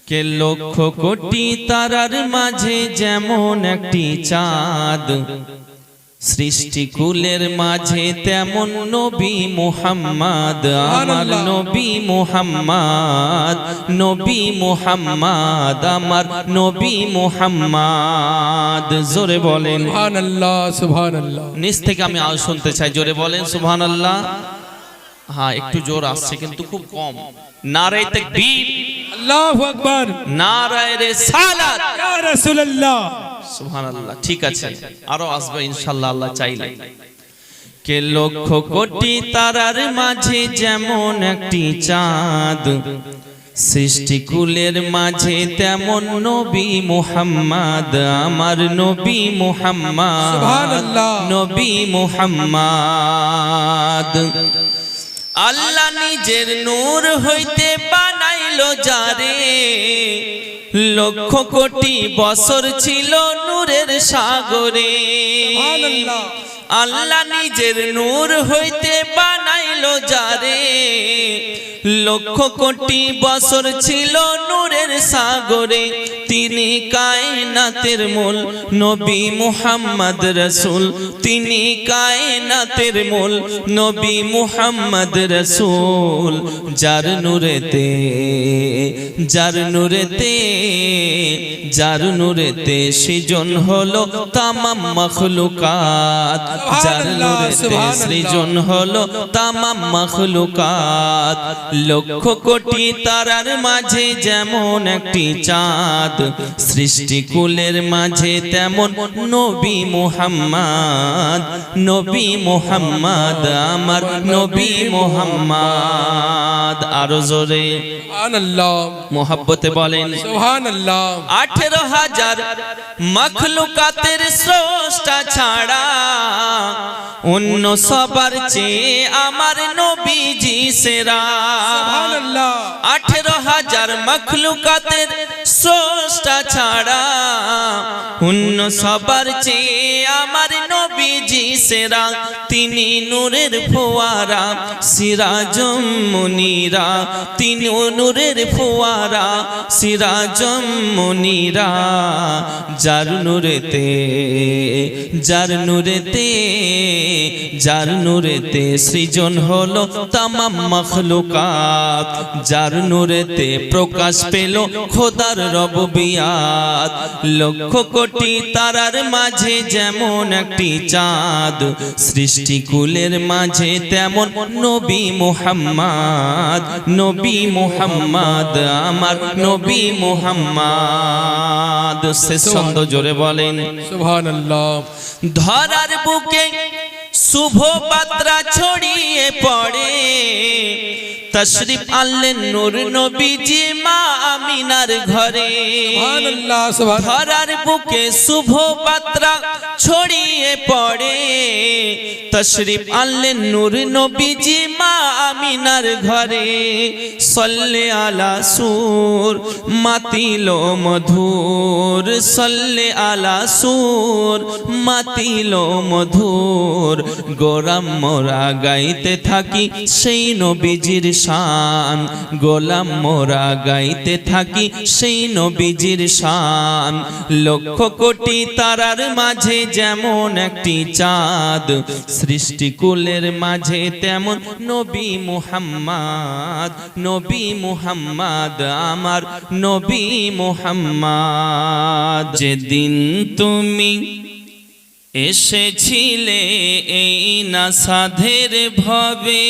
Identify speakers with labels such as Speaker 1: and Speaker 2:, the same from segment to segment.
Speaker 1: কে লক্ষ কোটি তারার মাঝে যেমন একটি চাঁদ, সৃষ্টিকুলের মাঝে তেমন নবী মুহাম্মদ, আমার নবী মুহাম্মদ, নবী মুহাম্মদ, আমার নবী মুহাম্মদ। জোরে বলেন
Speaker 2: সুবহানাল্লাহ, সুবহানাল্লাহ।
Speaker 1: নিচ থেকে আমি আওয়াজ শুনতে চাই, জোরে বলেন সুবহানাল্লাহ। হ্যাঁ, একটু জোর আসছে কিন্তু খুব কম। নারে তাকবীর,
Speaker 2: আল্লাহু আকবার,
Speaker 1: নারায়ে রিসালাত,
Speaker 2: ইয়া রাসূলুল্লাহ।
Speaker 1: সুবহানাল্লাহ। ঠিক আছে, আরো আসবে ইনশাআল্লাহ আল্লাহ চাইলে। কে লক্ষ কোটি তারার মাঝে যেমন একটি চাঁদ, সৃষ্টিকুলের মাঝে তেমন নবী মুহাম্মদ, আমার নবী মুহাম্মদ,
Speaker 2: সুবহানাল্লাহ,
Speaker 1: নবী মুহাম্মদ। আল্লাহ নিজের নূর হইতে বানাইলো যারে, লক্ষ কোটি বছর ছিল নূরের সাগরে।
Speaker 2: সুবহানাল্লাহ।
Speaker 1: আল্লাহ নিজের নূর হইতে বানাইলো যারে, লক্ষ কোটি বছর ছিল নূরের সাগরে। তিনি কায়নাতের মূল নবী মুহাম্মদ রাসূল, তিনি কায়নাতের মূল নবী মুহাম্মদ রাসূল। যার নূরেতে, যার নূরেতে, যার নূরেতে সৃজন হলো তামাম মাখলুকাত, যার নূরেতে সৃজন হলো তামাম মাখলুকাত। লক্ষ কোটি তারার মাঝে যেমন একটি চাঁদ, সৃষ্টিকুলের মাঝে তেমন নবী মুহাম্মদ, নবী মুহাম্মদ, আমার নবী মুহাম্মদ। আরো জোরে
Speaker 2: সুবহানাল্লাহ,
Speaker 1: মুহাব্বতে বলেন
Speaker 2: সুবহানাল্লাহ।
Speaker 1: 18,000 মাখলুকাতের স্রষ্টা ছাড়া অন্য সবার চেয়ে আমার নবীজি সেরা।
Speaker 2: সুবহানাল্লাহ।
Speaker 1: 18,000 মাখলুকাতের স্রষ্টা ছাড়া অন্য সবার চেয়ে আমার নবীজি সেরা। তিনি নূরের ফোয়ারা, সিরাজম মুনিরা, তিনি নূরের ফোয়ারা, সিরাজম মুনিরা। যার নূরেতে, যার নূরেতে, যার নূরেতে সৃজন হলো তামাম মাখলুকাত, যার নূরেতে প্রকাশ পেল খোদার রব্বিয়াত। লক্ষ কোটি তারার মাঝে যেমন একটি চাঁদ, সৃষ্টিকুলের মাঝে তেমন নবী মুহাম্মদ, নবী মুহাম্মদ, আমার নবী মুহাম্মদ। শেষ ছন্দ জোরে বলেন
Speaker 2: সুবহানাল্লাহ।
Speaker 1: ধরার বুকে শুভ বার্তা ছড়িয়ে পড়ে, তশরিফ আনলেন নূর নবীজি মা আমিনার ঘরে।
Speaker 2: সুবহানাল্লাহ, সুবহানাল্লাহ।
Speaker 1: ধরার বুকে শুভ বার্তা ছড়িয়ে পড়ে, তশরিফ আনলেন নূর নবীজি মা আমিনার ঘরে। সল্লে আলা সুর মাতিল মধুর, সল্লে আলা সুর মাতিল মধুর। গোলাম মোরা গাইতে থাকি সেই নবীজির শান, গোলাম মোরা গাইতে থাকি সেই নবীজির শান। লক্ষ কোটি তারার মাঝে যেমন একটি চাঁদ, সৃষ্টিকুলের মাঝে তেমন নবী মুহাম্মদ, নবী মুহাম্মদ, আমার নবী মুহাম্মদ। যেদিন তুমি এসেছিলে এই না সাধের ভবে,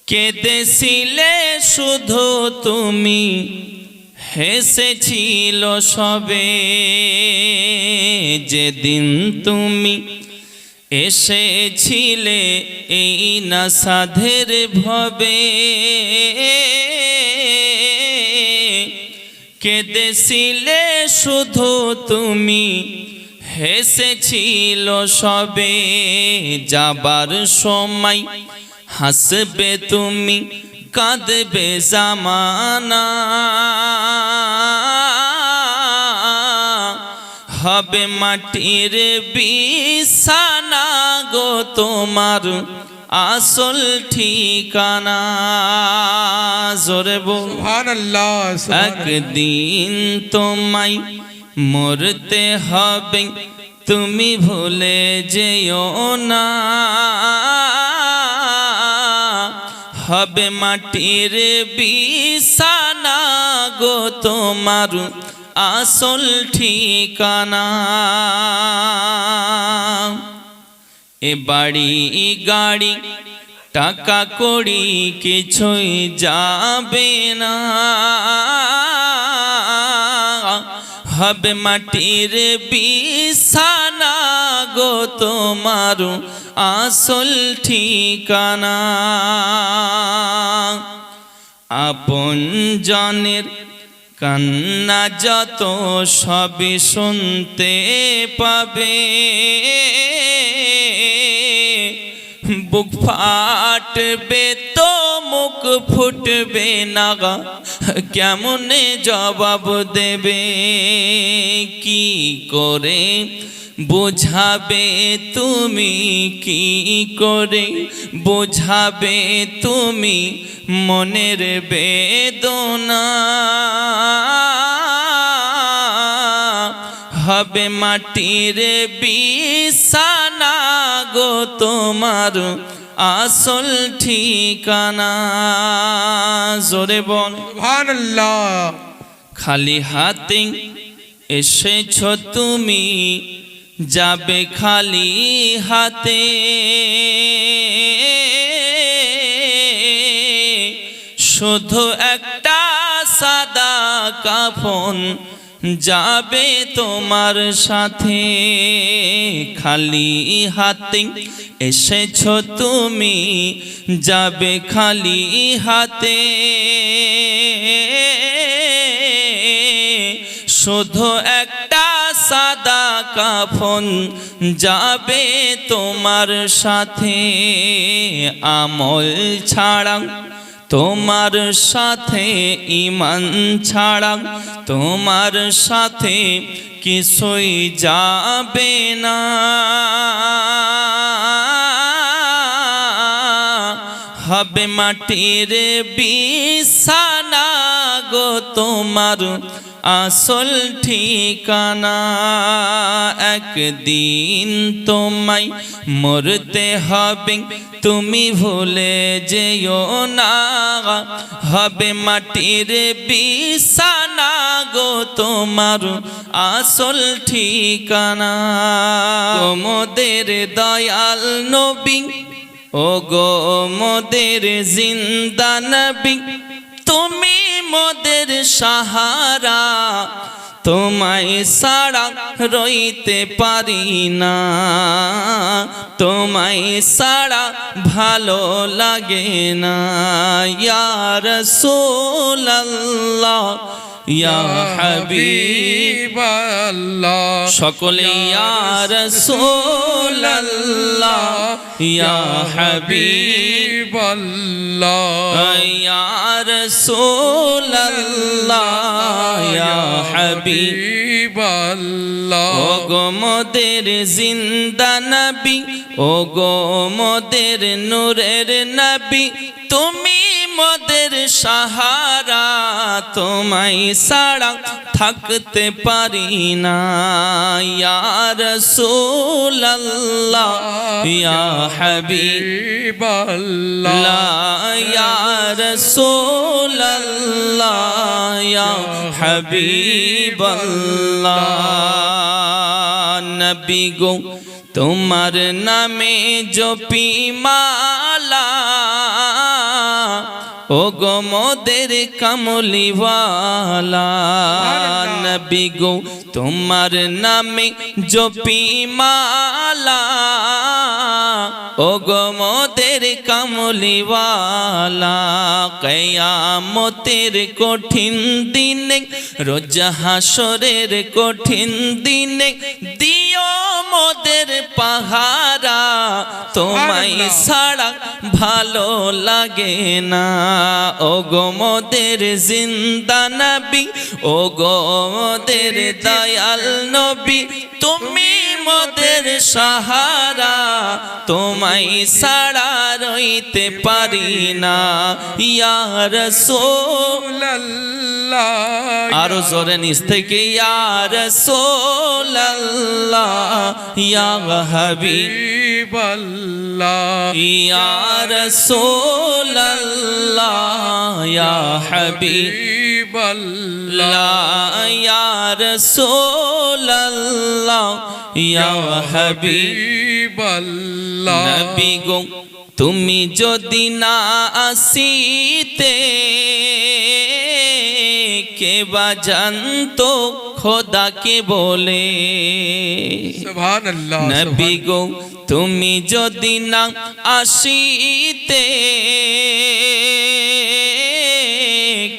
Speaker 1: কেঁদেছিলে শুধু তুমি, হেসেছিল সবে। যেদিন তুমি এসেছিলে এই না সাধের ভবে, কেঁদেছিলে শুধু তুমি, হেসেছিল সবে। যাবার সময় হাসবে তুমি, কাঁদবে জামানা, হবে মাটির বিছানা গো তোমার আসল ঠিকানা। জোরে বল
Speaker 2: সুবহানাল্লাহ সুবহানাল্লাহ।
Speaker 1: একদিন তোমায় মরতে হবে, তুমি ভুলে যেও না। হবে মাটির বিছানা গো তোমার আসল ঠিকানা। এ বাড়ি গাড়ি টাকা কড়ি কিছুই যাবে না। হবে মাটির বিছানা গো তোমার আসল ঠিকানা। আপন জনের কান্না যত সবই শুনতে পাবে, বুক ফাটবে তো মুখ ফুটবে না, কেমনে জবাব দেবে। কি করে বোঝাবে তুমি, কি করে বোঝাবে তুমি মনের বেদনা। হবে মাটির বিছানা গো তোমার আসল ঠিকানা। জোরে বল
Speaker 2: সুবহানাল্লাহ।
Speaker 1: খালি হাতে এসেছ তুমি, যাবে খালি হাতে। শুধু একটা সাদা কাফন যাবে তোমার সাথে। খালি হাতে এসেছ তুমি, যাবে খালি হাতে। শুধু একটা সাদা কাফন যাবে তোমার সাথে। আমল ছাড়া তোমার সাথে ঈমান ছাড়া তোমার সাথে কিছুই যাবে না। হবে মাটির বিছানা গো তোমার আসল ঠিকানা। একদিন তোমায় মরতে হবে, তুমি ভুলে যেও না। হবে মাটির বিছানা গো তোমার আসল ঠিকানা। মোদের দয়াল নবী, ও গো মোদের জিন্দা নবী, তুমি মোদের সাহারা। তোমায় ছাড়া রইতে পারি না, তোমায় ছাড়া ভালো লাগে না। ইয়া রাসূলুল্লাহ ইয়া হাবিবাল্লাহ, সকলে ইয়া রাসূলুল্লাহ ইয়া হাবিবাল্লাহ, ইয়া রাসূলুল্লাহ ইয়া হাবিবাল্লাহ। ও গো মোদের জিন্দা নবী, ও গো মোদের নূরের নবী, তুমি মোদের সাহারা। তোমায় ছাড়া থাকতে পারি না। ইয়া রাসূলুল্লাহ ইয়া হাবিবাল্লাহ, ইয়া রাসূলুল্লাহ ইয়া হাবিবাল্লাহ। নবী গো তোমার নামে জপি মালা, ও গো মোদের কামলিওয়ালা। নবী গো তোমার নামে জপি মালা, ও গো মোদের কামলিওয়ালা। কিয়ামতের কঠিন দিনে, রোজ হাসরের কঠিন দিনে, দিও মোদের পাহারা। তোমায় ছাড়া ভালো লাগে না। ও গো মোদের জিন্দা নবী, ও গো মোদের দয়াল নবী, তুমি মোদের সাহারা তোমায় ছাড়া রইতে পারি না ইয়া রাসূল আরো জোরে নিচ থেকে ইয়া রাসূলুল্লাহ ইয়া হাবিব ইয়া রাসূলুল্লাহ ইয়া হাবিব ইয়া রাসূলুল্লাহ ইয়া হাবিব নবী গো তুমি যদি না আসিতে কে বা জানতো খোদাকে বলে
Speaker 2: সুবহানাল্লাহ
Speaker 1: নবী গো তুমি যদি না আসিতে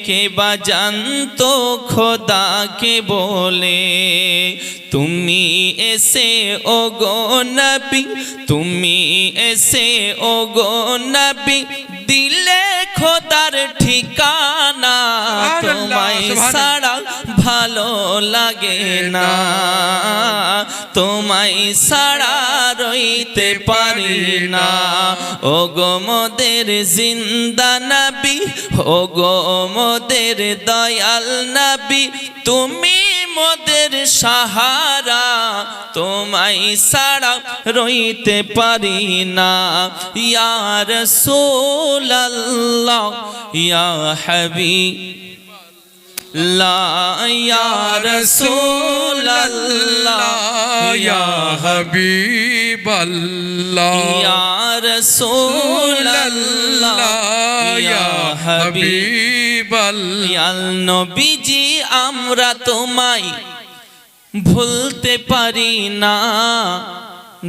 Speaker 1: কে বা জানতো খোদাকে বলে তুমি এসে ওগো নবী তুমি এসে ওগো নবী দিলে খোদার ঠিকানা তোমায় ছাড়া ভালো লাগে না তোমায় ছাড়া রইতে পারি না ওগো মোদের জিন্দা নবী ওগো মোদের দয়াল নবী তুমি মোদের সাহারা তোমায় ছাড়া রইতে পারি না ইয়া রাসূলুল্লাহ ইয়া হাবিব ইয়া রাসূলুল্লাহ
Speaker 2: ইয়া হাবিবাল্লাহ
Speaker 1: ইয়া রাসূলুল্লাহ ইয়া হাবিবাল্লাহ ইয়া নবীজি আমরা তোমায় ভুলতে পারি না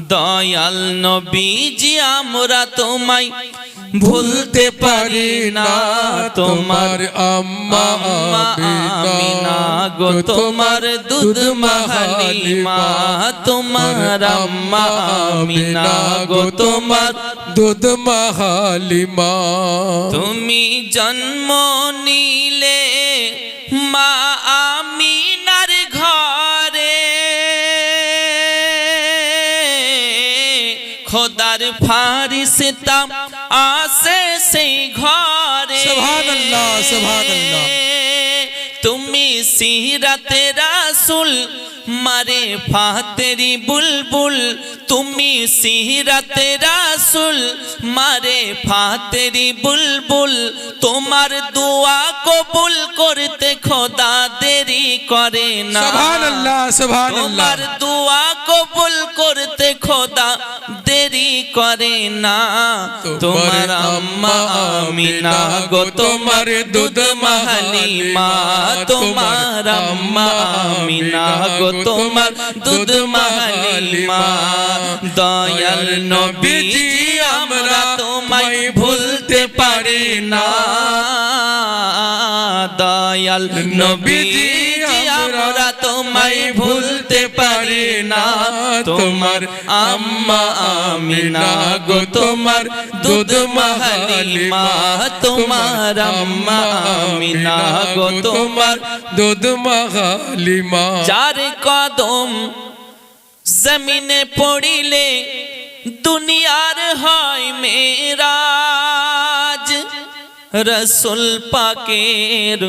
Speaker 1: দয়াল নবীজি আমরা তোমায় ভুলতে পারি না তোমার
Speaker 2: আম্মা
Speaker 1: আমিনা গো তোমার দুধ হালিমা তোমার আম্মা আমিনা গো তোমার
Speaker 2: দুধ হালিমা
Speaker 1: তুমি জন্ম নিলে মা আমিনার ঘরে খোদার ফারিস্তা আসে সেই ঘরে
Speaker 2: সুবহানাল্লাহ সুবহানাল্লাহ
Speaker 1: তুমি সিরাতে রাসূল মারে ফাতেরি বুলবুল তুমি সিরাতে রাসূল মারে ফাতেরি বুলবুল তোমার দোয়া কবুল করতে খোদা দেরি করে না
Speaker 2: সুবহানাল্লাহ সুবহানাল্লাহ
Speaker 1: তোমার দোয়া কবুল করতে খোদা দেরি করে না তোমার আম্মা আমিনা গো তোমার দুধ হালিমা তোমার আম্মা আমিনা গো তোমার দুধ হালিমা দয়াল নবীজি আমরা তোমায় ভুলতে পারি না দয়াল নবীজি আমরা তোমায় ভুলতে পারি না তোমার আম্মা আমিনা গো তোমার দুধ হালিমা তোমার আম্মা আমিনা গো তোমার
Speaker 2: দুধ হালিমা
Speaker 1: চার কদম জমিনে পড়িলে দুনিয়ার হয় মেরাজ রসুল পাকের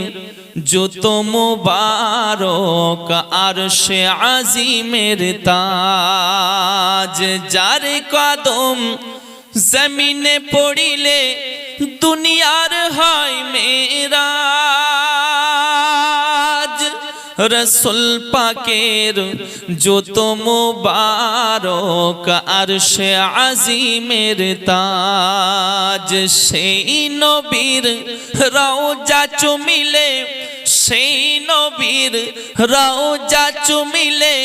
Speaker 1: যত মুবারক আরশে আজিমের তাজ যার কদম জমিনে পড়িলে দুনিয়ার হয় মেরাজ রসুল পাকের যত মুবারক আরশে আজিমের তাজ সেই নবীর রওজা চুমিলে সেই নবীর রওজা চুমিলে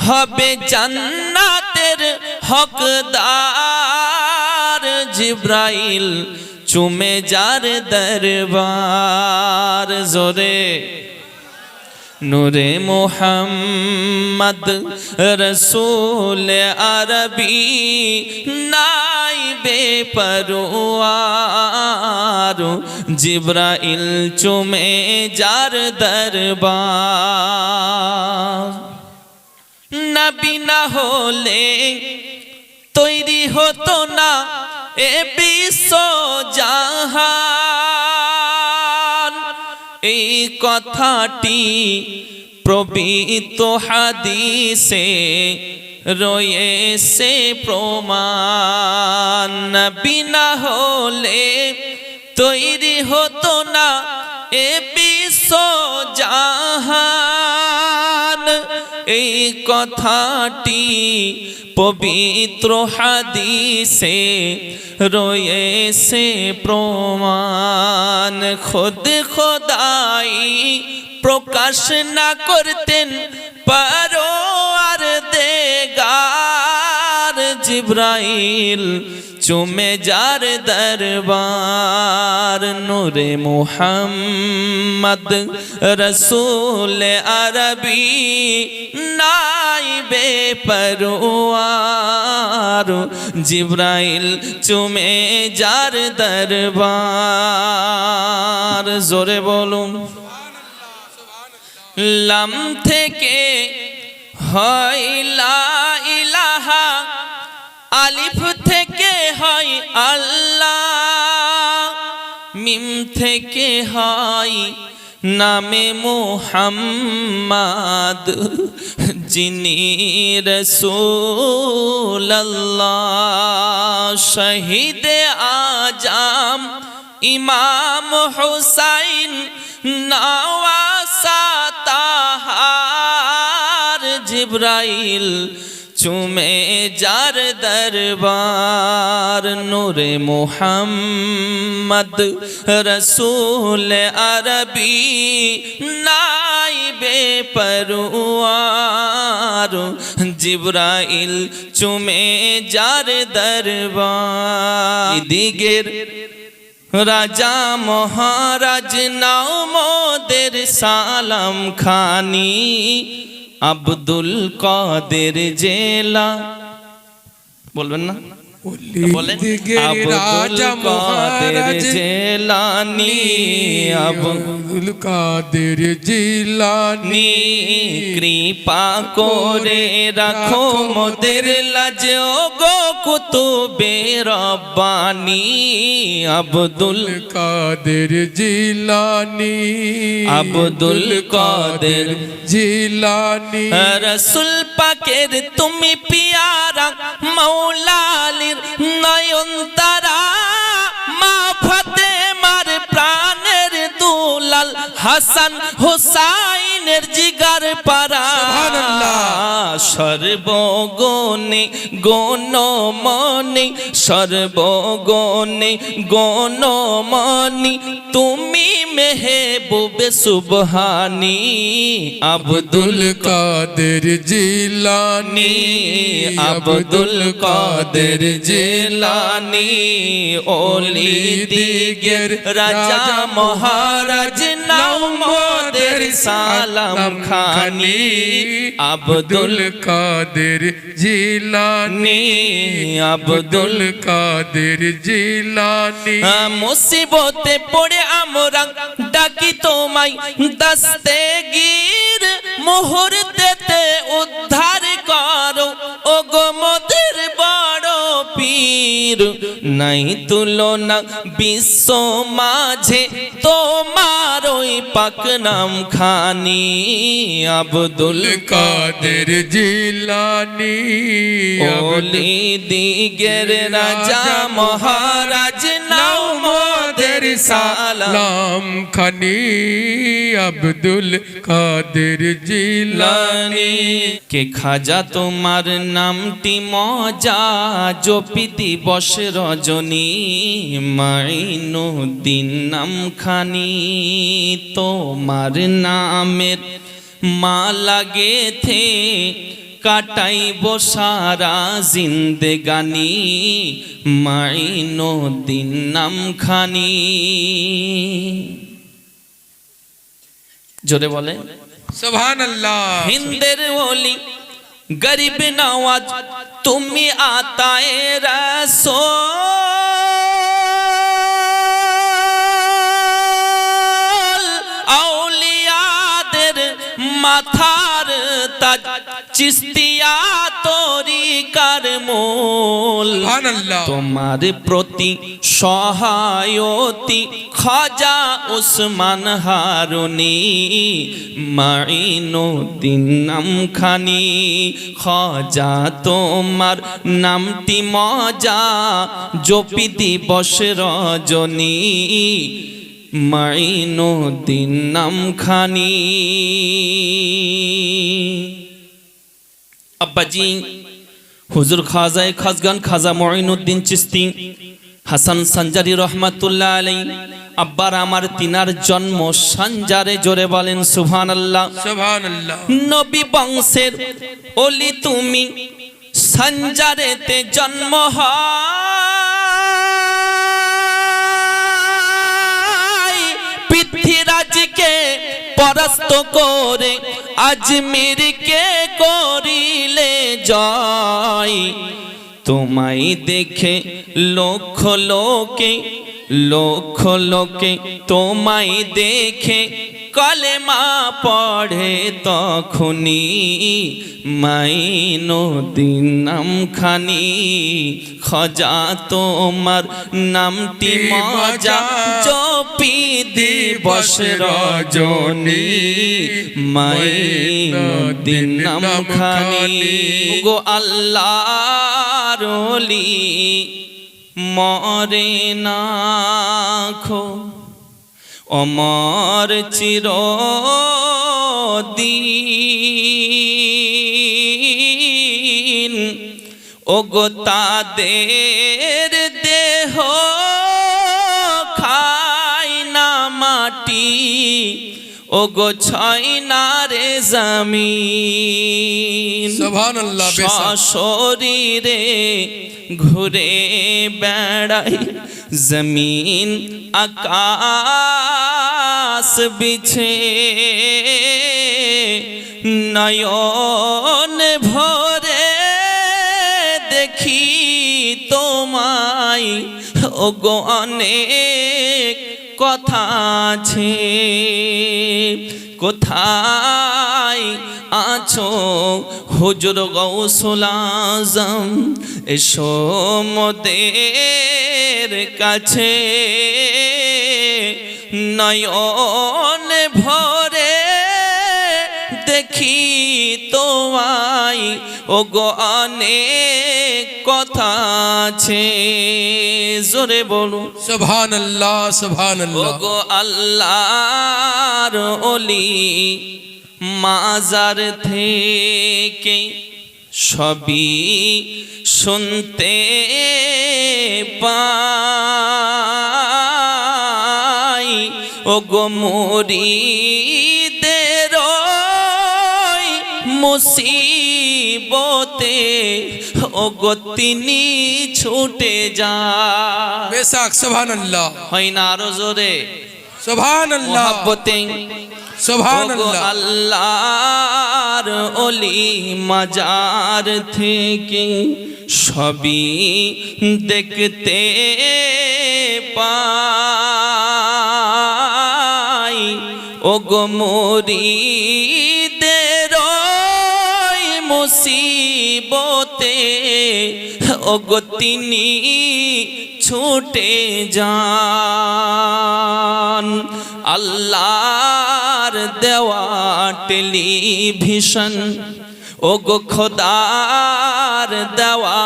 Speaker 1: হবে জান্নাতের হকদার জিব্রাইল চুমে যার দরবার জোরে নূরে মুহাম্মদ রসূল আরবি নাইবে পরওয়ার জিব্রাইল চুমে যার দরবার নবী না হলে তৈরি হতো না এ বিশ্ব জাহান। এই কথাটি পবিত্র হাদিসে রয়েছে প্রমাণ। নবী না হলে তৈরি হতো না এ বিশ্ব জাহান। এই কথাটি পবিত্র হাদিসে রয়েছে প্রমাণ। খুদ খোদাই প্রকাশ না করতেন পরওয়ার দেগার, জিবরাইল চুমে যার দরবার। নূরে মুহাম্মদ রসূল আরবি নাইবে পরওয়ার, জিবরাইল চুমে যার দরবার। জোরে বলুন লাম থেকে হয় লা ইলাহা, আলিফ থেকে হয় আল্লাহ, মিম থেকে হয় নামে মুহাম্মদ, যিনি রাসূলুল্লাহ। শহীদে আজম ইমাম হুসাইন নওয়াসা তাহার, জিবরাইল চুমে যার দরবার। নূরে মুহাম্মদ রসূল আরবি নাইবে পরওয়ার, জিবরাইল চুমে যার দরবার। দিগের রাজা মহারাজ নাও মোদের সালাম খানি, আব্দুল কাদের জেলা বলবেন না, বলেন আব্দুল কাদের জেলানি,
Speaker 2: আব্দুল কাদের জিলানি।
Speaker 1: কৃপা করে রাখো মোদের লাজ গো কুতুবে রব্বানি, আব্দুল
Speaker 2: কাদের জিলানি,
Speaker 1: আব্দুল কাদের
Speaker 2: জিলানি।
Speaker 1: রসুল পাকের তুমি পিয়ারা, মৌলা আলীর নয়নতারা, মা ফাতেমার প্রাণের দুলাল, হাসান হুসাইনের জিগার পারা।
Speaker 2: সুবহানাল্লাহ।
Speaker 1: সর্বগুণে গণমনি, সর্বগুণে গণমনি, তুমি মেহবুবে সুবহানি,
Speaker 2: আব্দুল কাদের জিলানি,
Speaker 1: আব্দুল কাদের জিলানি। ওলি দিগের রাজা মহারাজ নাও মোদের সালাম খানি, আব্দুল
Speaker 2: কাদের জিলানি,
Speaker 1: আব্দুল
Speaker 2: কাদের জিলানি।
Speaker 1: মুসিবতে পড়ে আমরা ডাকি তোমায়, দস্তেগীর মুহূর্তেতে উদ্ধার করো, ওগো মোদের বড় পীর। নাই তুলনা বিশ্ব মাঝে তোমার ওই পাক নাম খানি, আব্দুল
Speaker 2: কাদের জিলানি,
Speaker 1: ওলি দিগের রাজা মহারাজ নাও মোদের সালাম
Speaker 2: খানি, আব্দুল কাদের জিলানি।
Speaker 1: কে খাজা তোমার নামটি মজা, জপি দিবস রজনী, মাইনুদ্দিন নাম খানি, তোমার নামের মালা গেথে কাটাইব সারা জিন্দেগানি, মাইনুদ্দিন নাম খানি। জোরে বলে
Speaker 2: সুবহানাল্লাহ।
Speaker 1: হিন্দের ওলি গরিব নওয়াজ তুমি আতায়ে রাসূল, আউলিয়াদের মাথার তাজ, চিস্তিয়া তরিকার মূল
Speaker 2: সুবহানাল্লাহ
Speaker 1: তোমার প্রতি সহায়তি খাজা উসমান হারুনি মাইনুদ্দিন নামখানি খাজা তোমার নামটি মজা জপি দিবস রজনী মাইনুদ্দিন নামখানি আব্বাজি হুজুর খাজায়ে খাসগান খাজা মুঈনুদ্দিন চিশতি হাসান সানজারি রহমাতুল্লাহ আলাইহি আব্বার আমার তিনার জন্ম সানজারে, জোরে বলেন সুবহানাল্লাহ।
Speaker 2: সুবহানাল্লাহ
Speaker 1: নবী বংশের ওলি তুমি সানজারেতে জন্ম হয় পৃথ্বীরাজকে পরাস্ত করে আজমিরকে করিলে জয় তোমায় দেখে লক্ষ লোকে তোমায় দেখে কলেমা পড়ে তখনি মাইনুদ্দিন নামখানি খাজা তোমার নামটি মজা জপি দিবস রজনী মাইনুদ্দিন নামখানি গো আল্লাহর ওলি মরে না খো অমর চিরদিন ওগো তাদের দেহ খায় না মাটি ওগো ছয় না রে জমিন
Speaker 2: সুবহানাল্লাহ
Speaker 1: শরীরে ঘুরে বেড়াই জমিন আকাশ বিছে নয়ন ভরে দেখি তোমায় ওগো অনেক কথা আছে কোথায় আছো হুজুর গৌসুল আজম এসো মোদের কাছে নয়ন ভরে দেখি তোমায় ওগো অনেক কথা আছে জোরে বলুন
Speaker 2: সুবহানাল্লাহ সুবহানাল্লাহ
Speaker 1: ওগো আল্লাহর ওলি মাজার থেকে সবই শুনতে পাই ওগো মুরিদের মুসিবতে ওগো তিনি ছুটে যায়
Speaker 2: বেশক সুবহানাল্লাহ
Speaker 1: হয় না আরো জোরে
Speaker 2: সুবহানাল্লাহ
Speaker 1: মোহাব্বতে
Speaker 2: সুবহানাল্লাহ
Speaker 1: আল্লাহর ওলি মাজার থেকে সবই দেখতে পাই ওগো মুরিদের মুসিবতে ওগো তিনি ছুটে যান আল্লাহর দেওয়া টেলিভিশন ওগো খোদার দেওয়া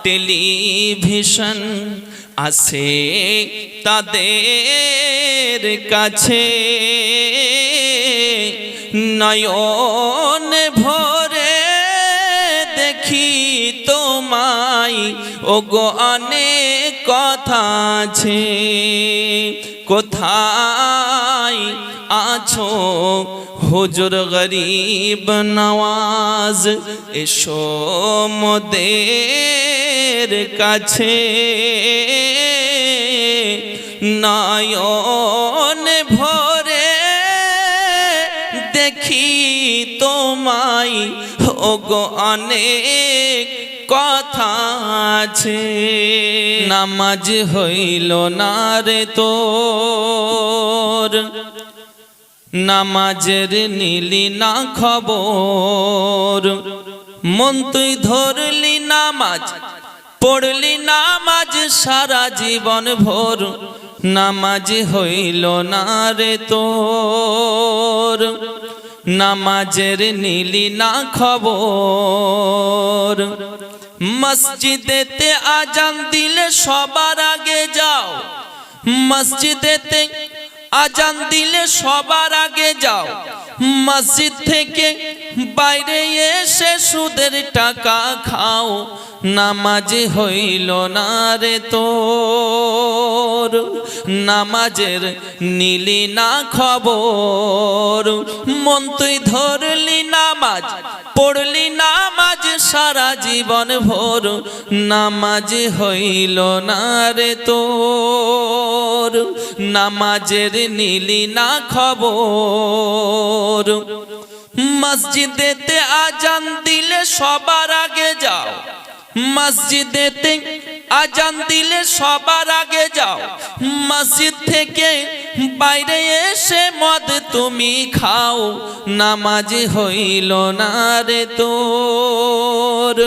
Speaker 1: টেলিভিশন আছে তাদের কাছে নয়ন ভরে দেখি তোমায় ওগো অনেক কথা আছে কোথায় আছো হুজুর গরিব নওয়াজ এসো মোদের কাছে নয়ন ভরে দেখি তোমায় ওগো অনেক কথা আছে নামাজ হইল না রে তোর নামাজের নিলি না খবর, মন তুই ধরলি নামাজ, পড়লি নামাজ সারা জীবন ভোর, নামাজ হইল না রে তোর। নামাজের নিলি না খবর, মসজিদেতে আজান দিলে সবার আগে যাও, মসজিদেতে আজান দিলে সবার আগে যাও, মসজিদ থেকে বাইরে এসে সুদের টাকা খাও, নামাজ হইল না রে তোর। নামাজের নিলি না খবর, মন তুই ধরলি নামাজ, পড়লি নামাজ সারা জীবন ভোর, নামাজ হইল না রে তোর। নামাজের নিলি না খবর, মসজিদেতে আজান দিলে সবার আগে যাও, মসজিদেতে আজান দিলে সবার আগে যাও, মসজিদ থেকে বাইরে এসে মদ তুমি খাও, নামাজ হইল না রে তোর।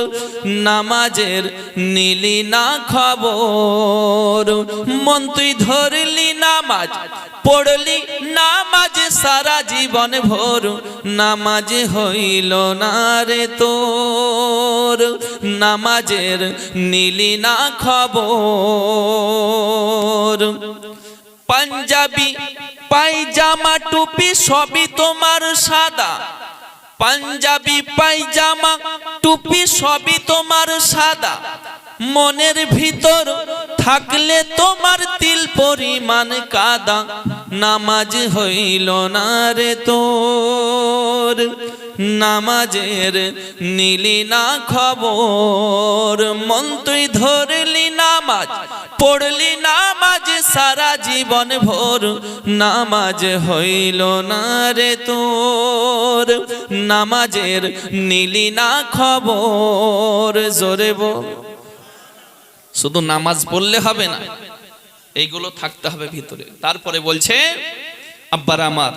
Speaker 1: নামাজের নিলি না খবর, মন তুই ধরলি নামাজ, পড়লি নামাজ সারা জীবন ভোর, নামাজ হইল না রে তোর। নামাজের নিলি না খবর, পাঞ্জাবি পায়জামা টুপি সবই তোমার সাদা, পাঞ্জাবি পায়জামা টুপি সবই তোমার সাদা, মনের ভিতর থাকলে তোমার তিল পরিমাণ কাদা, নামাজ হইল না রে তোর। নামাজের নিলি না খবর, মন তুই ধরলি নামাজ, পড়লি নামাজ সারা জীবন ভোর, নামাজ হইল না রে তোর। নামাজের নিলি না খবর, জোরে বল। শুধু নামাজ পড়লে হবে না, এইগুলো থাকতে হবে ভিতরে। তারপরে বলছে আব্বার আমার,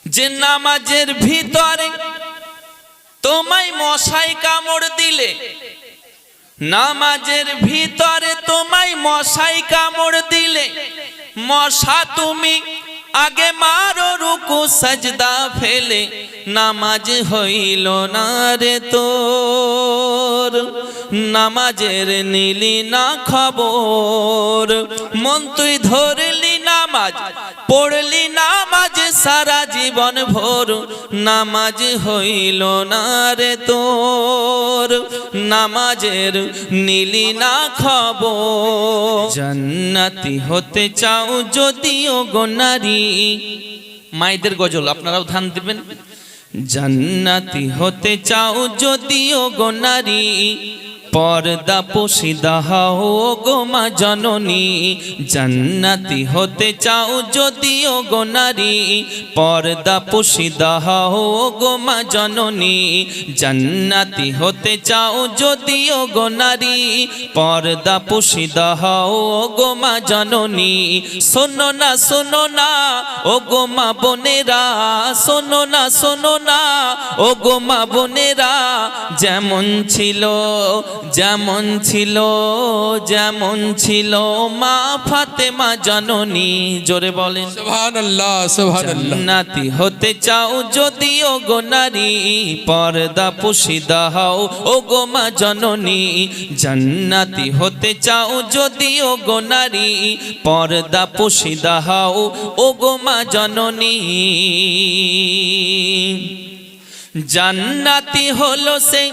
Speaker 1: যে নামাজের ভিতরে তোমায় মশাই কামড় দিলে, নামাজের ভিতরে তোমায় মশাই কামড় দিলে, মশা তুমি আগে মারো রুকু সাজদা ফেলে, নামাজ হইল না রে তোর। নামাজের নিলি না খবর, মন তুই ধরলি নামাজ, পড়লি নামাজ সারা জীবন ভোর, নামাজ হইল না রে তোর। নামাজের নিলি না খবর। জান্নাতি হতে চাও যদিও গো নারী, মায়েদের গজল আপনারাও ধ্যান দিবেন। জান্নাতি হতে চাও যদিও গো নারী, পর্দা পোশিদা হও গো মা জননী। জান্নাতি হতে চাও যদিও গো নারী, পর্দা পোশিদা হও গো মা জননী। জান্নাতি হতে চাও যদিও গো নারী, পর্দা পোশিদা হও গো মা জননী। শোনো না শোনো না ও গো মা বোনেরা, শোনো না শোনো না ও গো মা বোনেরা, যেমন ছিল যেমন ছিল যেমন ছিল মা ফাতেমা জননী। জোরে বলেন
Speaker 2: সুবহানাল্লাহ সুবহানাল্লাহ।
Speaker 1: জান্নাতি হতে চাও যদিও গো নারী, পর্দা পোশিদা হও ও গো মা জননী। জান্নাতি হতে চাও যদিও গো নারী, পর্দা পোশিদা হও ও গো মা জননী। জান্নাতি হলো সে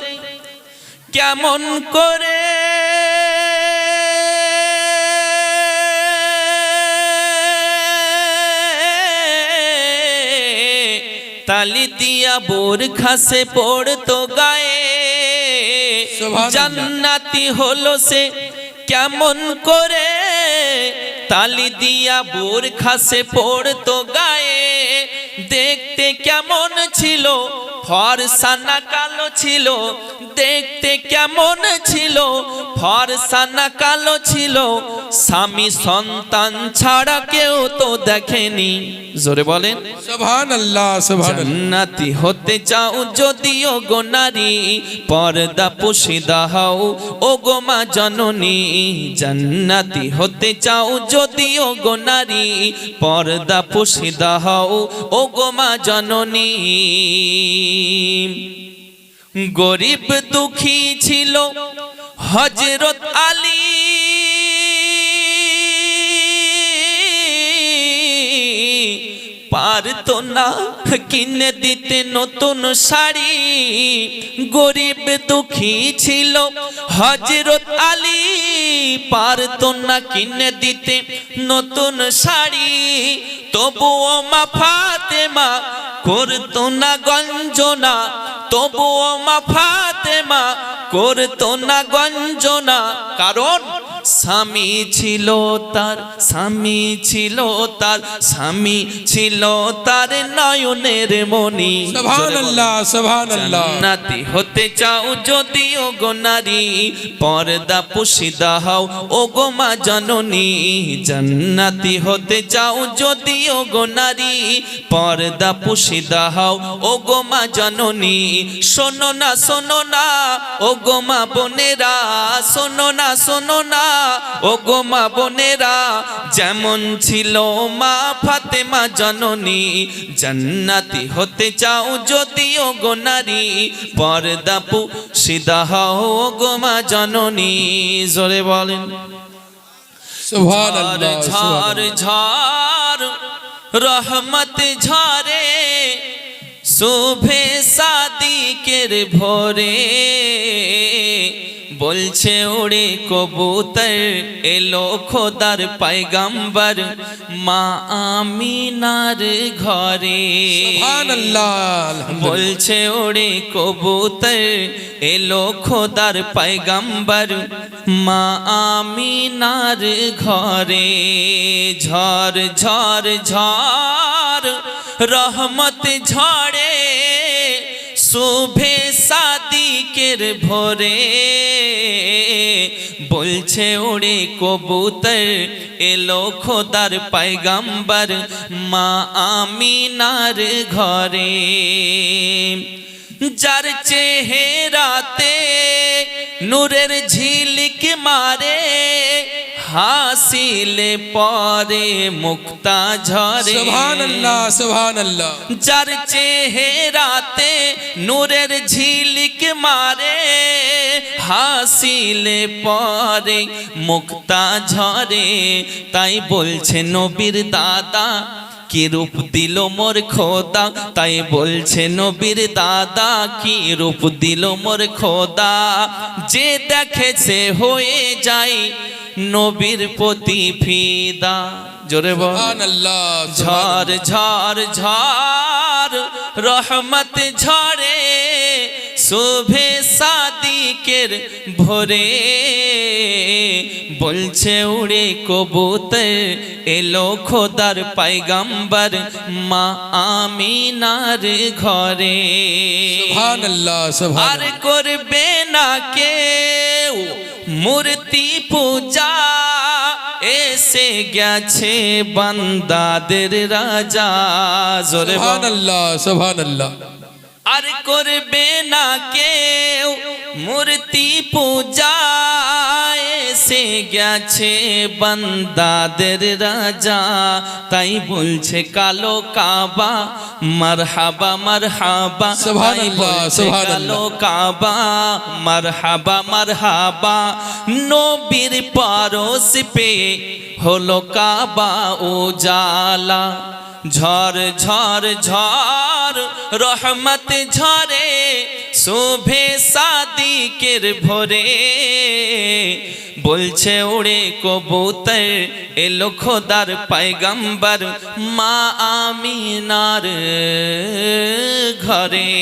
Speaker 1: কেমন করে, তালি দিয়া বোরখা সে পড়তো গায়ে। জান্নাতি হলো সে কেমন করে, তালি দিয়া বোরখা সে পড়তো গায়ে। দেখতে কেমন ছিল ফর্সা না কালো ছিল, দেখতে কেমন ছিল ফর্সা না কালো ছিল, স্বামী সন্তান ছাড়া কেউ তো দেখেনি। জোরে বলেন
Speaker 2: সুবহানাল্লাহ সুবহানাল্লাহ।
Speaker 1: জান্নাতি হতে চাও যদিও গো নারী, পর্দা পুশিদা হও ও গো মা জননী। জান্নাতি হতে চাও যদিও গো নারী, পর্দা পুশিদা হও ও গো মা জননী। গরিব দুঃখী ছিল হযরত আলী, পারতো না কিনে দিতে নতুন শাড়ি। গরিব দুঃখী ছিল হযরত আলী, পারতো না কিনে দিতে নতুন শাড়ি। তবুও মা ফাতেমা করতো না গঞ্জনা, তবুও মা ফাতেমা করতো না গঞ্জনা। কারণ স্বামী ছিল তার, স্বামী ছিল তার, স্বামী ছিল তার নয়নের মণি।
Speaker 2: সুবহানাল্লাহ সুবহানাল্লাহ।
Speaker 1: জান্নাতি হতে চাও যদিও গো নারী, পর্দা পুশিদা হও ও গো মা জননী। জান্নাতি হতে চাও যদিও গো নারী, পর্দা পুশিদা হও ও গো মা জননী। শোনো না শোনো না ও গো মা বোনেরা, শোনো না শোনো না ও গো মা বোনেরা, যেমন ছিল মা ফাতেমা জননী। জান্নাতি হতে চাও যদিও গো নারী, পর্দা পুশিদা হও ও গো মা জননী। জোরে বলেন
Speaker 2: সুবহানাল্লাহ
Speaker 1: ঝড় ঝড় রহমত ঝরে, শুভে সাদিকের ভোরে। বলছে উড়ে কবুতর এলো খোদার পয়গম্বর মা আমিনার ঘরে।
Speaker 2: সুবহানাল্লাহ।
Speaker 1: বলছে উড়ে কবুতর এলো খোদার পয়গম্বর মা আমিনার ঘরে। ঝড় ঝড় ঝড় রহমত ঝড়ে, শুভে সাদিকের ভোরে। বলছে উড়ে কবুতর এলো খোদার পয়গম্বর মা আমিনার ঘরে। যার চেহারাতে নূরের ঝিলিক মারে, হাসিলে পরে মুক্তা ঝরে।
Speaker 2: সুবহানাল্লাহ সুবহানাল্লাহ।
Speaker 1: যার চেহারাতে নূরের ঝিলিক মারে, হাসিলে পরে মুক্তা ঝরে। তাই বলছে নবীর দাদা কি রূপ দিল মোর খোদা, তাই বলছে নবীর দাদা কি রূপ দিল মোর খোদা। যে দেখেছে হয়ে যায় নবীর প্রতি ফিদা। জোরে বল
Speaker 2: সুবহানাল্লাহ।
Speaker 1: ঝড় ঝড় ঝড় রহমত ঝরে, শুভে সাদিকের ভোরে। বলছে উড়ে কবুতর এলো খোদার পয়গম্বর মা আমিনার ঘরে।
Speaker 2: সুবহানাল্লাহ
Speaker 1: আর
Speaker 2: সুবহানাল্লাহ।
Speaker 1: করবে না কেউ মূর্তি পূজা, এসে গেছে বান্দাদের রাজা। জোরে বল
Speaker 2: সুবহানাল্লাহ সুবহানাল্লাহ।
Speaker 1: আর করবে না কেউ মূর্তি পূজা, এসে গেছে বান্দাদের রাজা। তাই বলছে কালো কাবা মারহাবা মারহাবা।
Speaker 2: সুবহানাল্লাহ সুবহানাল্লাহ।
Speaker 1: কালো কাবা মারহাবা মারহাবা। নবীর পরশ পে হলো কাবা উজালা। ঝড় ঝড় ঝড় রহমত ঝরে, শোভে সাদিকের ভোরে। বলছে উড়ে কবুতর এলো খোদার পয়গম্বর মা আমিনার ঘরে।